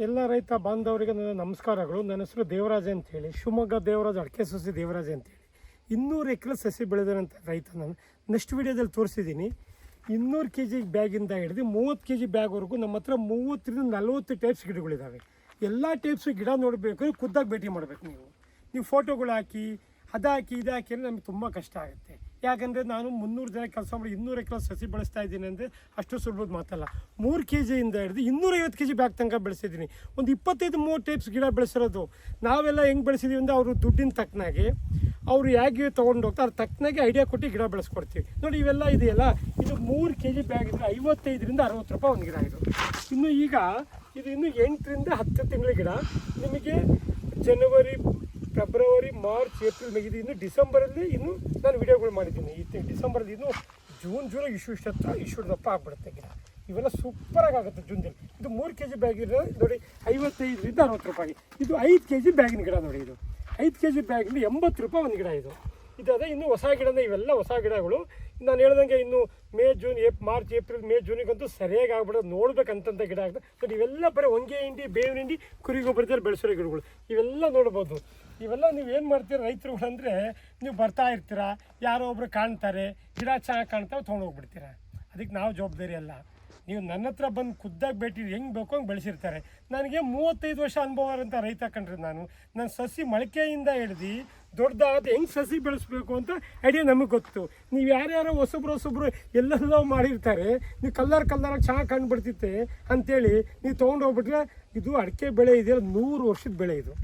ಎಲ್ಲ ರೈತ ಬಾಂಧವರಿಗೆ ನನ್ನ ನಮಸ್ಕಾರಗಳು. ನನ್ನ ಹೆಸರು ದೇವರಾಜ ಅಂತೇಳಿ, ಶಿವಮೊಗ್ಗ ದೇವರಾಜ ಅಡಿಕೆ ಸಸಿ ದೇವರಾಜ ಅಂತೇಳಿ 200 ಎಕರೆ ಸಸಿ ಬೆಳೆದಂಥ ರೈತ. ನಾನು ನೆಕ್ಸ್ಟ್ ವೀಡಿಯೋದಲ್ಲಿ ತೋರಿಸಿದ್ದೀನಿ. 200 kg ಬ್ಯಾಗಿಂದ ಹಿಡಿದು 30 kg ಬ್ಯಾಗ್ವರೆಗೂ ನಮ್ಮ ಹತ್ರ 30ರಿಂದ 40 ಟೈಪ್ಸ್ ಗಿಡಗಳಿದ್ದಾವೆ. ಎಲ್ಲ ಟೈಪ್ಸು ಗಿಡ ನೋಡಬೇಕು, ಖುದ್ದಾಗಿ ಭೇಟಿ ಮಾಡಬೇಕು. ನೀವು ಫೋಟೋಗಳು ಹಾಕಿ ಅದಾಕಿ ಇದಾಕಿ ಅಂದರೆ ನಮಗೆ ತುಂಬ ಕಷ್ಟ ಆಗುತ್ತೆ. ಯಾಕಂದರೆ ನಾನು 300 ಜನ ಕೆಲಸ ಮಾಡಿ 200 ಎಕರೆ ಸಸಿ ಬೆಳೆಸ್ತಾ ಇದ್ದೀನಿ ಅಂದರೆ ಅಷ್ಟು ಸುಲಭದ ಮಾತಲ್ಲ. 3 kg ಇಂದ ಹಿಡಿದು 250 kg ಬ್ಯಾಗ್ ತನಕ ಬೆಳೆಸಿದ್ದೀನಿ. ಒಂದು 25-30 ಟೈಪ್ಸ್ ಗಿಡ ಬೆಳೆಸಿರೋದು. ನಾವೆಲ್ಲ ಹೆಂಗೆ ಬೆಳೆಸಿದ್ದೀವಿ ಅಂದರೆ ಅವರು ದುಡ್ಡಿನ ತಕ್ಕನಾಗೆ ಅವರು ಹೇಗೆ ತೊಗೊಂಡು ಹೋಗ್ತಾರೆ ಅದ್ರ ತಕ್ಕನಾಗೆ ಐಡಿಯಾ ಕೊಟ್ಟು ಗಿಡ ಬೆಳೆಸ್ಕೊಡ್ತೀವಿ. ನೋಡಿ ಇವೆಲ್ಲ ಇದೆಯಲ್ಲ, ಇದು 3 kg ಬ್ಯಾಗ್ ಇದ್ದರೆ 55ರಿಂದ 60 ರೂಪಾಯಿ ಒಂದು ಗಿಡ ಇದು. ಇನ್ನು ಈಗ ಇದು ಇನ್ನು 8ರಿಂದ 10 ತಿಂಗಳ ಗಿಡ. ನಿಮಗೆ ಜನವರಿ, ಫೆಬ್ರವರಿ, ಮಾರ್ಚ್, ಏಪ್ರಿಲ್ ಮುಗಿದು ಇನ್ನು ಡಿಸೆಂಬರಲ್ಲಿ ಇನ್ನೂ ನಾನು ವಿಡಿಯೋಗಳು ಮಾಡಿದ್ದೀನಿ. ಡಿಸೆಂಬರಲ್ಲಿ ಇನ್ನೂ ಜೂಲೈ ಇಷ್ಟು ದಪ್ಪ ಆಗ್ಬಿಡುತ್ತೆ ಗಿಡ. ಇವೆಲ್ಲ ಸೂಪರಾಗಿ ಆಗುತ್ತೆ ಜೂನ್ದಲ್ಲಿ. ಇದು 3 kg ಬ್ಯಾಗ್ ಇರೋ ನೋಡಿ 55ರಿಂದ 60 ರೂಪಾಯಿ. ಇದು 5 kg ಬ್ಯಾಗಿನ ಗಿಡ ನೋಡಿ. ಇದು 5 kg ಬ್ಯಾಗಲ್ಲಿ 80 ರೂಪಾಯಿ ಒಂದು ಗಿಡ ಇದು. ಅದೇ ಇನ್ನು ಹೊಸ ಗಿಡನೇ, ಇವೆಲ್ಲ ಹೊಸ ಗಿಡಗಳು. ನಾನು ಹೇಳ್ದಂಗೆ ಇನ್ನು May, June, March, April, May, ಜೂನಿಗಂತೂ ಸರಿಯಾಗಿ ಆಗ್ಬಿಡೋದು, ನೋಡ್ಬೇಕಂತ ಗಿಡ ಆಗ್ತದೆ. ಬಟ್ ಇವೆಲ್ಲ ಬರೀ ಹೊಂಗೆ ಹಿಂಡಿ, ಬೇವಿನ ಹಿಂಡಿ, ಕುರಿ ಗೊಬ್ಬರದಲ್ಲಿ ಬೆಳೆಸಿರೋ ಗಿಡಗಳು. ಇವೆಲ್ಲ ನೋಡ್ಬೋದು. ಇವೆಲ್ಲ ನೀವು ಏನು ಮಾಡ್ತೀರ ರೈತರುಗಳು ಅಂದರೆ, ನೀವು ಬರ್ತಾ ಇರ್ತೀರ, ಯಾರೋ ಒಬ್ರು ಕಾಣ್ತಾರೆ, ಗಿಡ ಚೆನ್ನಾಗಿ ಕಾಣ್ತಾವೆ, ತೊಗೊಂಡೋಗ್ಬಿಡ್ತೀರ. ಅದಕ್ಕೆ ನಾವು ಜವಾಬ್ದಾರಿ ಅಲ್ಲ. ನೀವು ನನ್ನ ಹತ್ರ ಬಂದು ಖುದ್ದಾಗಿ ಭೇಟಿ ಹೆಂಗೆ ಬೇಕೋ ಹಂಗೆ ಬೆಳೆಸಿರ್ತಾರೆ. ನನಗೆ 35 ವರ್ಷ ಅನುಭವ ಅಂತ ರೈತ ಕಂಡ್ರೆ ನಾನು ಸಸಿ ಮೊಳಕೆಯಿಂದ ಹಿಡ್ದು ದೊಡ್ಡದಾದ ಹೆಂಗೆ ಸಸಿ ಬೆಳೆಸ್ಬೇಕು ಅಂತ ಐಡಿಯಾ ನಮಗೆ ಗೊತ್ತು. ನೀವು ಯಾರ್ಯಾರೋ ಹೊಸಬ್ರು ಎಲ್ಲೆಲ್ಲೋ ಮಾಡಿರ್ತಾರೆ, ನೀವು ಕಲ್ಲರಾಗಿ ಚೆನ್ನಾಗಿ ಕಂಡುಬಿಡ್ತಿತ್ತೆ ಅಂಥೇಳಿ ನೀವು ತೊಗೊಂಡೋಗ್ಬಿಟ್ರೆ ಇದು ಅಡಿಕೆ ಬೆಳೆ ಇದೆಯಲ್ಲ 100 ವರ್ಷದ ಬೆಳೆ ಇದು.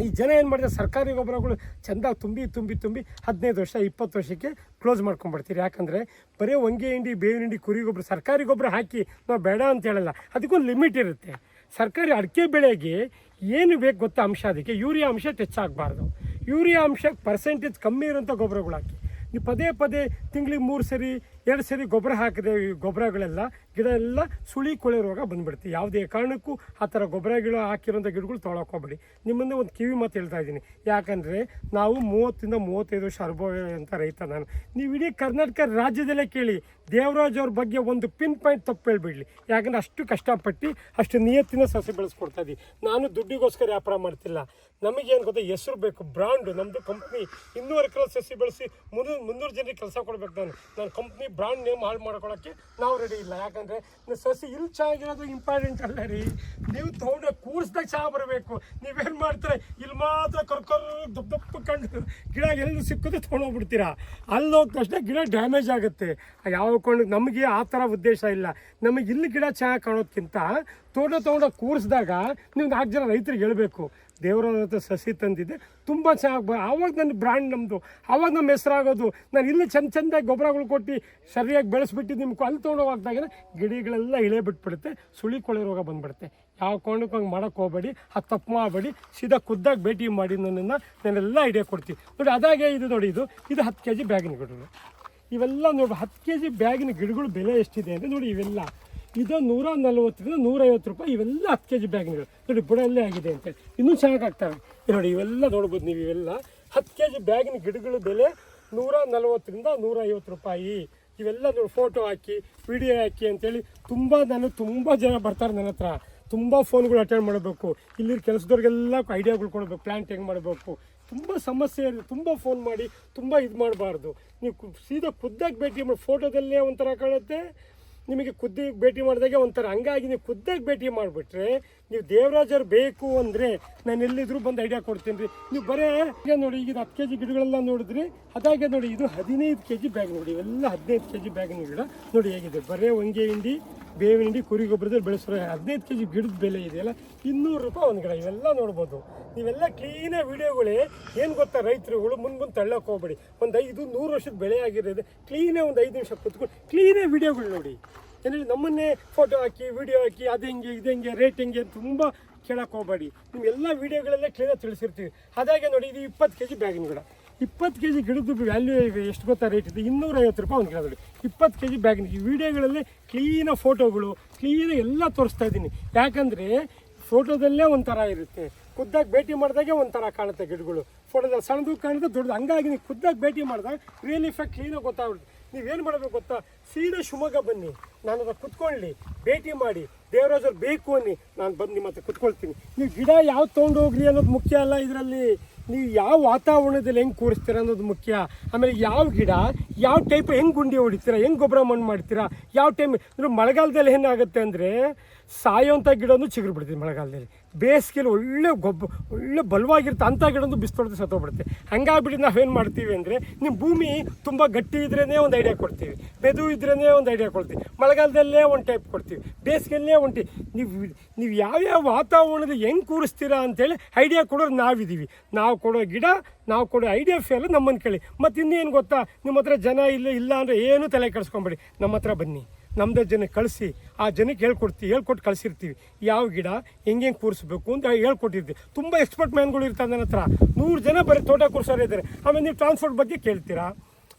ಈ ಜನ ಏನು ಮಾಡ್ತಾರೆ, ಸರ್ಕಾರಿ ಗೊಬ್ಬರಗಳು ಚೆಂದ ತುಂಬಿ 15 ವರ್ಷ 20 ವರ್ಷಕ್ಕೆ ಕ್ಲೋಸ್ ಮಾಡ್ಕೊಂಡ್ಬಿಡ್ತೀರಿ. ಯಾಕಂದರೆ ಬರೀ ಹೊಂಗೆ ಹಿಂಡಿ, ಬೇವಿನ ಹಿಂಡಿ, ಕುರಿ ಗೊಬ್ಬರ, ಸರ್ಕಾರಿ ಗೊಬ್ಬರ ಹಾಕಿ ನಾವು ಬೇಡ ಅಂತ ಹೇಳಲ್ಲ. ಅದಕ್ಕೊಂದು ಲಿಮಿಟ್ ಇರುತ್ತೆ. ಸರ್ಕಾರಿ ಅಡಿಕೆ ಬೆಳೆಗೆ ಏನು ಬೇಕು ಗೊತ್ತಾ ಅಂಶ, ಅದಕ್ಕೆ ಯೂರಿಯಾ ಅಂಶ ಟಚ್ ಆಗಬಾರ್ದು. ಯೂರಿಯಾ ಅಂಶ ಪರ್ಸೆಂಟೇಜ್ ಕಮ್ಮಿ ಇರೋಂಥ ಗೊಬ್ಬರಗಳು ಹಾಕಿ. ನೀವು ಪದೇ ತಿಂಗಳಿಗೆ 3 ಸರಿ 2 ಸರಿ ಗೊಬ್ಬರ ಹಾಕಿದೆ, ಈ ಗೊಬ್ಬರಗಳೆಲ್ಲ ಗಿಡ ಎಲ್ಲ ಸುಳಿ ಕೊಳೆ ರೋಗ ಬಂದುಬಿಡುತ್ತೆ. ಯಾವುದೇ ಕಾರಣಕ್ಕೂ ಆ ಥರ ಗೊಬ್ಬರಗಳು ಹಾಕಿರೋಂಥ ಗಿಡಗಳು ತೊಗೊಳಕೋಬೇಡಿ. ನಿಮ್ಮಂದೇ ಒಂದು ಕಿವಿ ಮಾತು ಹೇಳ್ತಾ ಇದ್ದೀನಿ. ಯಾಕಂದರೆ ನಾವು 30ರಿಂದ 35 ವರ್ಷ ಅನುಭವ ಅಂತ ರೈತ ನಾನು. ನೀವು ಇಡೀ ಕರ್ನಾಟಕ ರಾಜ್ಯದಲ್ಲೇ ಕೇಳಿ, ದೇವರಾಜ್ ಅವ್ರ ಬಗ್ಗೆ ಒಂದು ಪಿನ್ ಪಾಯಿಂಟ್ ತಪ್ಪು ಹೇಳ್ಬಿಡ್ಲಿ. ಯಾಕಂದರೆ ಅಷ್ಟು ಕಷ್ಟಪಟ್ಟು ಅಷ್ಟು ನಿಯತ್ತಿನ ಸಸಿ ಬೆಳೆಸ್ಕೊಡ್ತಾ ಇದ್ದೀವಿ. ನಾನು ದುಡ್ಡಿಗೋಸ್ಕರ ವ್ಯಾಪಾರ ಮಾಡ್ತಿಲ್ಲ. ನಮಗೇನು ಗೊತ್ತಾ, ಹೆಸರು ಬೇಕು, ಬ್ರ್ಯಾಂಡು. ನಮ್ಮದು ಕಂಪ್ನಿ 200 ಎಕರೆ ಸಸಿ ಬೆಳೆಸಿ 300 ಜನರಿಗೆ ಕೆಲಸ ಕೊಡ್ಬೇಕು. ನಾನು ಕಂಪ್ನಿ ಬ್ರ್ಯಾಂಡ್ ನೇಮ್ ಹಾಳು ಮಾಡ್ಕೊಳ್ಳೋಕ್ಕೆ ನಾವು ರೆಡಿ ಇಲ್ಲ. ಯಾಕಂದರೆ ಸಸಿ ಇಲ್ಲಿ ಚೆನ್ನಾಗಿರೋದು ಇಂಪಾರ್ಟೆಂಟ್ ಅಲ್ಲ ರೀ. ನೀವು ತೊಗೊಂಡು ಕೂಡಿಸ್ದಾಗ ಚೆನ್ನಾಗಿ ಬರಬೇಕು. ನೀವೇನು ಮಾಡ್ತೀರ, ಇಲ್ಲಿ ಮಾತ್ರ ದಪ್ಪ ಕಂಡು ಗಿಡ ಎಲ್ಲಿ ಸಿಕ್ಕೋದು ತೊಗೊಂಡೋಗ್ಬಿಡ್ತೀರಾ. ಅಲ್ಲಿ ಹೋದ ತಕ್ಷಣ ಗಿಡ ಡ್ಯಾಮೇಜ್ ಆಗುತ್ತೆ. ಯಾವ ಕೊಂಡು ನಮಗೆ ಆ ಥರ ಉದ್ದೇಶ ಇಲ್ಲ. ನಮಗೆ ಇಲ್ಲಿ ಗಿಡ ಚೆನ್ನಾಗಿ ಕಾಣೋದಕ್ಕಿಂತ ತೊಗೊಂಡು ಕೂರಿಸಿದಾಗ ನೀವು 4 ಜನ ರೈತರಿಗೆ ಹೇಳಬೇಕು, ದೇವರ ಸಸಿ ತಂದಿದ್ದೆ ತುಂಬ ಚೆನ್ನಾಗಿ ಆವಾಗ ನನ್ನ ಬ್ರ್ಯಾಂಡ್ ನಮ್ಮದು, ಆವಾಗ ನಮ್ಮ ಹೆಸರಾಗೋದು. ನಾನು ಇಲ್ಲಿ ಚೆಂದಾಗಿ ಗೊಬ್ಬರಗಳು ಕೊಟ್ಟು ಸರಿಯಾಗಿ ಬೆಳೆಸ್ಬಿಟ್ಟು ನಿಮ್ಗೆ ಅಲ್ಲಿ ತೊಗೊಂಡೋಗ್ದಾಗ ಗಿಡಗಳೆಲ್ಲ ಇಳೆ ಬಿಟ್ಬಿಡುತ್ತೆ, ಸುಳಿ ಕೊಳೆ ರೋಗ ಬಂದುಬಿಡುತ್ತೆ. ಯಾವ ಕಾರಣಕ್ಕೂ ಹಂಗೆ ಮಾಡೋಕ್ಕೆ ಹೋಗಬೇಡಿ, ಅದು ತಪ್ಪು ಮಾಡಬೇಡಿ. ಸೀದಾ ಖುದ್ದಾಗಿ ಭೇಟಿ ಮಾಡಿ ನಾನೆಲ್ಲ ಐಡಿಯಾ ಕೊಡ್ತೀನಿ. ನೋಡಿ ಅದಾಗೆ ಇದು ನೋಡಿ, ಇದು 10 kg ಬ್ಯಾಗಿನ ಗಿಡಗಳು. ಇವೆಲ್ಲ ನೋಡಿ 10 kg ಬ್ಯಾಗಿನ ಗಿಡಗಳು ಬೆಲೆ ಎಷ್ಟಿದೆ ಅಂದರೆ ನೋಡಿ, ಇವೆಲ್ಲ ಇದು 140ರಿಂದ 150 ರೂಪಾಯಿ. ಇವೆಲ್ಲ 10 kg ಬ್ಯಾಗಿನಗಳು ನೋಡಿ, ಬುಡಲ್ಲೇ ಆಗಿದೆ ಅಂತೇಳಿ ಇನ್ನೂ ಚೆನ್ನಾಗಿ ಆಗ್ತವೆ. ನೋಡಿ ಇವೆಲ್ಲ ನೋಡ್ಬೋದು ನೀವು. ಇವೆಲ್ಲ 10 kg ಬ್ಯಾಗಿನ ಗಿಡಗಳ ಬೆಲೆ 140ರಿಂದ 150 ರೂಪಾಯಿ. ಇವೆಲ್ಲ ನೋಡಿ ಫೋಟೋ ಹಾಕಿ ವಿಡಿಯೋ ಹಾಕಿ ಅಂತೇಳಿ ತುಂಬ ಜನ ಬರ್ತಾರೆ ನನ್ನ ಹತ್ರ. ತುಂಬ ಫೋನ್ಗಳು ಅಟೆಂಡ್ ಮಾಡಬೇಕು. ಇಲ್ಲಿ ಕೆಲಸದವ್ರಿಗೆಲ್ಲ ಐಡಿಯಾಗಳು ಕೊಡಬೇಕು, ಪ್ಲ್ಯಾಂಟ್ ಹೆಂಗೆ ಮಾಡಬೇಕು. ತುಂಬ ಸಮಸ್ಯೆ ಇದೆ. ತುಂಬ ಫೋನ್ ಮಾಡಿ ತುಂಬ ಇದು ಮಾಡಬಾರ್ದು. ನೀವು ಸೀದಾ ಖುದ್ದಾಗಿ ಭೇಟಿ ಮಾಡಿ, ಫೋಟೋದಲ್ಲೇ ಒಂಥರ ಕಾಣುತ್ತೆ, ನಿಮಗೆ ಖುದ್ದಾಗಿ ಭೇಟಿ ಮಾಡಿದಾಗೆ ಒಂಥರ. ಹಂಗಾಗಿ ನೀವು ಖುದ್ದಾಗಿ ಭೇಟಿ ಮಾಡಿಬಿಟ್ರೆ, ನೀವು ದೇವರಾಜರು ಬೇಕು ಅಂದರೆ ನಾನು ಎಲ್ಲಿದ್ದರೂ ಬಂದು ಐಡಿಯಾ ಕೊಡ್ತೀನಿ ರೀ. ನೀವು ಬರೇ ಈಗ ನೋಡಿ, ಈಗ 10 kg ಗಿಡಗಳೆಲ್ಲ ನೋಡಿದ್ರಿ. ಅದಾಗೆ ನೋಡಿ ಇದು 15 kg ಬ್ಯಾಗ್ ನೋಡಿ. ಇವೆಲ್ಲ 15 kg ಬ್ಯಾಗಿನ ಗಿಡ ನೋಡಿ ಹೇಗಿದೆ. ಬರೇ ಹೊಂಗೆ ಹಿಂಡಿ, ಬೇವಿನ ಹಿಂಡಿ, ಕುರಿ ಗೊಬ್ಬರದಲ್ಲಿ ಬೆಳೆಸೋ 15 kg ಗಿಡದ ಬೆಲೆ ಇದೆಯಲ್ಲ 200 ರೂಪಾಯಿ ಒಂದು ಗಿಡ. ಇವೆಲ್ಲ ನೋಡ್ಬೋದು. ನೀವೆಲ್ಲ ಕ್ಲೀನಾಗಿ ವೀಡಿಯೋಗಳೇ ಏನು ಗೊತ್ತಾ ರೈತರುಗಳು, ಮುಂದೆ ತಳ್ಳೋಕೆ ಹೋಗ್ಬೇಡಿ. ಒಂದು 100 ವರ್ಷದ ಬೆಳೆ ಆಗಿರೋದು ಕ್ಲೀನಾಗಿ ಒಂದು 5 ನಿಮಿಷ ಕೂತ್ಕೊಂಡು ಕ್ಲೀನಾಗಿ ವೀಡಿಯೋಗಳು ನೋಡಿ. ಏನೇಳಿ ನಮ್ಮನ್ನೇ ಫೋಟೋ ಹಾಕಿ ವಿಡಿಯೋ ಹಾಕಿ ಅದು ಹೆಂಗೆ ಇದು ಹೆಂಗೆ ರೇಟ್ ಹೆಂಗೆ ತುಂಬ ಕೇಳೋಕೆ ಹೋಗಬೇಡಿ. ನಿಮ್ಗೆಲ್ಲ ವೀಡಿಯೋಗಳಲ್ಲೇ ಕ್ಲೀನಾಗಿ ತಿಳಿಸಿರ್ತೀವಿ. ಅದಾಗೆ ನೋಡಿ ಇದು 20 kg ಬ್ಯಾಗಿನ ಗಿಡ. 20 kg ಗಿಡದ ವ್ಯಾಲ್ಯೂ ಎಷ್ಟು ಗೊತ್ತಾ ರೇಟ್ ಇದೆ? 250 ರೂಪಾಯಿ ಒಂದು ಗಿಡ ನೋಡಿ. 20 kg ಬ್ಯಾಗಿನ ಈ ವಿಡಿಯೋಗಳಲ್ಲಿ ಕ್ಲೀನಾಗಿ ಫೋಟೋಗಳು ಕ್ಲೀನಾಗಿ ಎಲ್ಲ ತೋರಿಸ್ತಾ ಇದ್ದೀನಿ. ಯಾಕಂದರೆ ಫೋಟೋದಲ್ಲೇ ಒಂಥರ ಇರುತ್ತೆ, ಖುದ್ದಾಗಿ ಭೇಟಿ ಮಾಡಿದಾಗೆ ಒಂಥರ ಕಾಣುತ್ತೆ ಗಿಡಗಳು. ಫೋಟೋದಲ್ಲಿ ಸಣ್ಣದು ಕಾಣುತ್ತೆ, ದೊಡ್ಡದು. ಹಂಗಾಗಿ ನೀವು ಖುದ್ದಾಗಿ ಭೇಟಿ ಮಾಡಿದಾಗ ರಿಯಲ್ ಇಫೆಕ್ಟ್ ಕ್ಲೀನಾಗಿ ಗೊತ್ತಾಗ್ಬಿಡುತ್ತೆ. ನೀವೇನು ಮಾಡಬೇಕು ಗೊತ್ತಾ, ಸೀದಾ ಶಿವಮೊಗ್ಗ ಬನ್ನಿ, ನಾನು ಹತ್ರ ಕುತ್ಕೊಳ್ಳಿ, ಭೇಟಿ ಮಾಡಿ, ದೇವರಾಜ್ ಅವ್ರು ಬೇಕು ಅನ್ನಿ, ನಾನು ಬಂದು ನಿಮ್ಮ ಹತ್ರ ಕುತ್ಕೊಳ್ತೀನಿ. ನೀವು ಗಿಡ ಯಾವ ತೊಗೊಂಡು ಹೋಗ್ರಿ ಅನ್ನೋದು ಮುಖ್ಯ ಅಲ್ಲ, ಇದರಲ್ಲಿ ನೀವು ಯಾವ ವಾತಾವರಣದಲ್ಲಿ ಹೆಂಗೆ ಕೂರಿಸ್ತೀರ ಅನ್ನೋದು ಮುಖ್ಯ. ಆಮೇಲೆ ಯಾವ ಗಿಡ ಯಾವ ಟೈಪ್ ಹೆಂಗೆ ಗುಂಡಿ ಹೊಡಿತೀರಾ, ಹೆಂಗೆ ಗೊಬ್ಬರ ಮಣ್ಣು ಮಾಡ್ತೀರಾ, ಯಾವ ಟೈಮ್ ಅಂದರೆ ಮಳೆಗಾಲದಲ್ಲಿ ಏನಾಗುತ್ತೆ ಅಂದರೆ ಸಾಯೋಂಥ ಗಿಡನೂ ಚಿಗುರು ಬಿಡ್ತೀವಿ ಮಳೆಗಾಲದಲ್ಲಿ. ಬೇಸಿಗೆಯಲ್ಲಿ ಒಳ್ಳೆ ಬಲವಾಗಿರುತ್ತೆ ಅಂಥ ಗಿಡನೂ ಬಿಸಿಲೊಡೆದು ಸತ್ತೋಗ್ಬಿಡುತ್ತೆ. ಹಂಗಾಗ್ಬಿಟ್ಟು ನಾವೇನು ಮಾಡ್ತೀವಿ ಅಂದರೆ, ನಿಮ್ಮ ಭೂಮಿ ತುಂಬ ಗಟ್ಟಿ ಇದ್ರೇ ಒಂದು ಐಡಿಯಾ ಕೊಡ್ತೀವಿ, ಮೆದು ಇದ್ರೇ ಒಂದು ಐಡಿಯಾ ಕೊಡ್ತೀವಿ, ಮಳೆಗಾಲದಲ್ಲೇ ಒಂದು ಟೈಪ್ ಕೊಡ್ತೀವಿ, ಬೇಸಿಗೆಯಲ್ಲೇ ಒಂದು ನೀವು ಯಾವ್ಯಾವ ವಾತಾವರಣದಲ್ಲಿ ಹೆಂಗೆ ಕೂರಿಸ್ತೀರಾ ಅಂತೇಳಿ ಐಡಿಯಾ ಕೊಡೋರು ನಾವಿದ್ದೀವಿ. ನಾವು ಕೊಡೋ ಗಿಡ, ನಾವು ಕೊಡೋ ಐಡಿಯಾ ಫೇಲು ನಮ್ಮನ್ನು ಕೇಳಿ. ಮತ್ತು ಇನ್ನೇನು ಗೊತ್ತಾ, ನಿಮ್ಮ ಹತ್ರ ಜನ ಇಲ್ಲ ಅಂದರೆ ಏನೂ ತಲೆ ಕೆಡಿಸ್ಕೊಂಬೇಡಿ, ನಮ್ಮ ಹತ್ರ ಬನ್ನಿ, ನಮ್ಮದೇ ಜನಕ್ಕೆ ಕಳಿಸಿ, ಆ ಜನಕ್ಕೆ ಹೇಳ್ಕೊಟ್ಟು ಕಳಿಸಿರ್ತೀವಿ. ಯಾವ ಗಿಡ ಹೆಂಗೆ ಕೂರಿಸ್ಬೇಕು ಅಂತ ಹೇಳ್ಕೊಟ್ಟಿರ್ತೀವಿ. ತುಂಬ ಎಕ್ಸ್ಪರ್ಟ್ ಮ್ಯಾನ್ಗಳು ಇರ್ತಾರೆ ನನ್ನ ಹತ್ರ, 100 ಜನ ಬರೀ ತೋಟ ಕೂರಿಸೋರು ಇದ್ದಾರೆ. ಆಮೇಲೆ ನೀವು ಟ್ರಾನ್ಸ್ಪೋರ್ಟ್ ಬಗ್ಗೆ ಕೇಳ್ತೀರಾ,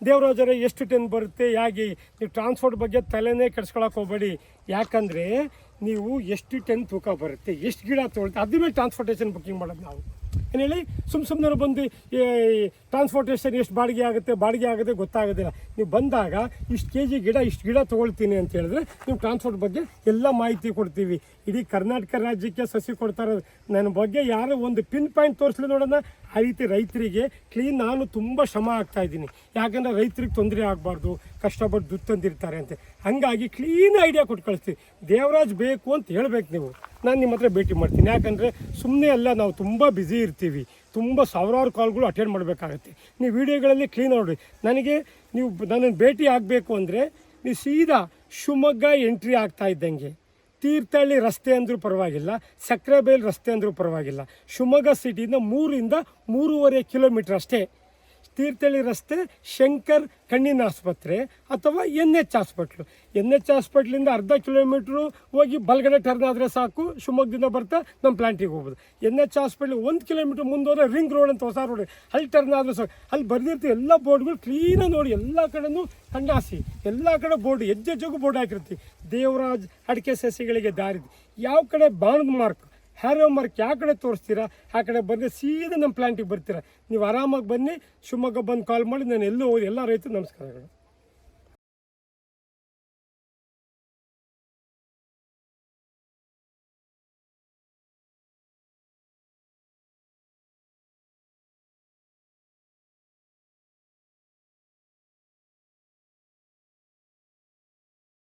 ದೇವರಾಜರೇ ಎಷ್ಟು ಟನ್ ಬರುತ್ತೆ, ಹೇಗೆ, ನೀವು ಟ್ರಾನ್ಸ್ಪೋರ್ಟ್ ಬಗ್ಗೆ ತಲೆನೇ ಕೆಡಿಸ್ಕೊಳಕ್ಕೆ ಹೋಗಬೇಡಿ. ಯಾಕಂದರೆ ನೀವು ಎಷ್ಟು ಟನ್ ತೂಕ ಬರುತ್ತೆ, ಎಷ್ಟು ಗಿಡ ತೊಗೊಳ್ತೆ, ಅದ್ರ ಮೇಲೆ ಟ್ರಾನ್ಸ್ಪೋರ್ಟೇಷನ್ ಬುಕ್ಕಿಂಗ್ ಮಾಡೋದು ನಾವು. ಏನು ಹೇಳಿ, ಸುಮ್ಮನೆ ಬಂದು ಟ್ರಾನ್ಸ್ಪೋರ್ಟೇಷನ್ ಎಷ್ಟು ಬಾಡಿಗೆ ಆಗುತ್ತೆ ಗೊತ್ತಾಗೋದಿಲ್ಲ. ನೀವು ಬಂದಾಗ ಇಷ್ಟು KG ಗಿಡ ಇಷ್ಟು ಗಿಡ ತೊಗೊಳ್ತೀನಿ ಅಂತ ಹೇಳಿದ್ರೆ ನೀವು ಟ್ರಾನ್ಸ್ಪೋರ್ಟ್ ಬಗ್ಗೆ ಎಲ್ಲ ಮಾಹಿತಿ ಕೊಡ್ತೀವಿ. ಇಡೀ ಕರ್ನಾಟಕ ರಾಜ್ಯಕ್ಕೆ ಸಸಿ ಕೊಡ್ತಾರೆ. ನನ್ನ ಬಗ್ಗೆ ಯಾರು ಒಂದು ಪಿನ್ ಪಾಯಿಂಟ್ ತೋರಿಸ್ಲಿ ನೋಡೋಣ. ಆ ರೀತಿ ರೈತರಿಗೆ ನಾನು ತುಂಬ ಶ್ರಮ ಆಗ್ತಾಯಿದ್ದೀನಿ. ಯಾಕಂದರೆ ರೈತರಿಗೆ ತೊಂದರೆ ಆಗಬಾರ್ದು, ಕಷ್ಟಪಟ್ಟು ದುಡ್ಡು ತಂದಿರ್ತಾರೆ ಅಂತ. ಹಾಗಾಗಿ ಕ್ಲೀನ್ ಐಡಿಯಾ ಕೊಟ್ಟು ಕಳಿಸ್ತೀವಿ. ದೇವರಾಜ್ ಬೇಕು ಅಂತ ಹೇಳ್ಬೇಕು ನೀವು, ನಾನು ನಿಮ್ಮ ಹತ್ರ ಭೇಟಿ ಮಾಡ್ತೀನಿ. ಯಾಕಂದರೆ ಸುಮ್ಮನೆ ಅಲ್ಲ, ನಾವು ತುಂಬ ಬ್ಯುಸಿ ಇರ್ತೀವಿ, ತುಂಬ ಸಾವಿರಾರು ಕಾಲ್ಗಳು ಅಟೆಂಡ್ ಮಾಡಬೇಕಾಗತ್ತೆ. ನೀವು ವೀಡಿಯೋಗಳಲ್ಲಿ ಕ್ಲೀನ್ ನೋಡಿರಿ. ನೀವು ನನ್ನನ್ನು ಭೇಟಿ ಆಗಬೇಕು ಅಂದರೆ ನೀವು ಸೀದಾ ಶಿವಮೊಗ್ಗ ಎಂಟ್ರಿ ಆಗ್ತಾ ಇದ್ದಂಗೆ ತೀರ್ಥಹಳ್ಳಿ ರಸ್ತೆ ಅಂದರೂ ಪರವಾಗಿಲ್ಲ, ಸಕ್ರೆಬೈಲ್ ರಸ್ತೆ ಅಂದರೂ ಪರವಾಗಿಲ್ಲ, ಶಿವಮೊಗ್ಗ ಸಿಟಿಯಿಂದ 3 to 3.5 ಕಿಲೋಮೀಟ್ರ್ ಅಷ್ಟೇ. ತೀರ್ಥಹಳ್ಳಿ ರಸ್ತೆ, ಶಂಕರ್ ಕಣ್ಣಿನ ಆಸ್ಪತ್ರೆ ಅಥವಾ NH ಹಾಸ್ಪಿಟ್ಲು. NH ಹಾಸ್ಪಿಟ್ಲಿಂದ ಅರ್ಧ ಕಿಲೋಮೀಟ್ರು ಹೋಗಿ ಬಲಗಡೆ ಟರ್ನ್ ಆದರೆ ಸಾಕು, ಶಿವಮೊಗ್ಗದಿಂದ ಬರ್ತಾ ನಮ್ಮ ಪ್ಲಾಂಟಿಗೆ ಹೋಗ್ಬೋದು. NH ಹಾಸ್ಪಿಟ್ಲ್ 1 ಕಿಲೋಮೀಟ್ರ್ ಮುಂದೆ ಹೋದರೆ ರಿಂಗ್ ರೋಡ್ ಅಂತ ಹೊಸ ರೋಡ್, ಅಲ್ಲಿ ಟರ್ನ್ ಆದರೆ ಸಾಕು. ಅಲ್ಲಿ ಬರೆದಿರ್ತೀವಿ ಎಲ್ಲ ಬೋರ್ಡ್ಗಳು ಕ್ಲೀನಾಗಿ ನೋಡಿ, ಎಲ್ಲ ಕಡೆನೂ ಕಣ್ಣಾಸಿ, ಎಲ್ಲ ಕಡೆ ಬೋರ್ಡ್ ಹೆಜ್ಜೆಗೂ ಬೋರ್ಡ್ ಹಾಕಿರ್ತೀವಿ. ದೇವರಾಜ್ ಅಡಿಕೆ ಸಸಿಗಳಿಗೆ ದಾರಿ, ಯಾವ ಕಡೆ ಬಾಣದ ಮಾರ್ಕ್, ಹ್ಯಾರೋ ಮಾರ್ಕ್ ಯಾವ ಕಡೆ ತೋರಿಸ್ತೀರಾ ಆ ಕಡೆ ಬಂದರೆ ಸೀದಾ ನಮ್ಮ ಪ್ಲಾಂಟಿಗೆ ಬರ್ತೀರಾ. ನೀವು ಆರಾಮಾಗಿ ಬನ್ನಿ, ಶಿವಮೊಗ್ಗ ಬಂದು ಕಾಲ್ ಮಾಡಿ, ನಾನು ಎಲ್ಲೂ ಹೋಗಿ. ಎಲ್ಲ ರೈತರು ನಮಸ್ಕಾರಗಳು.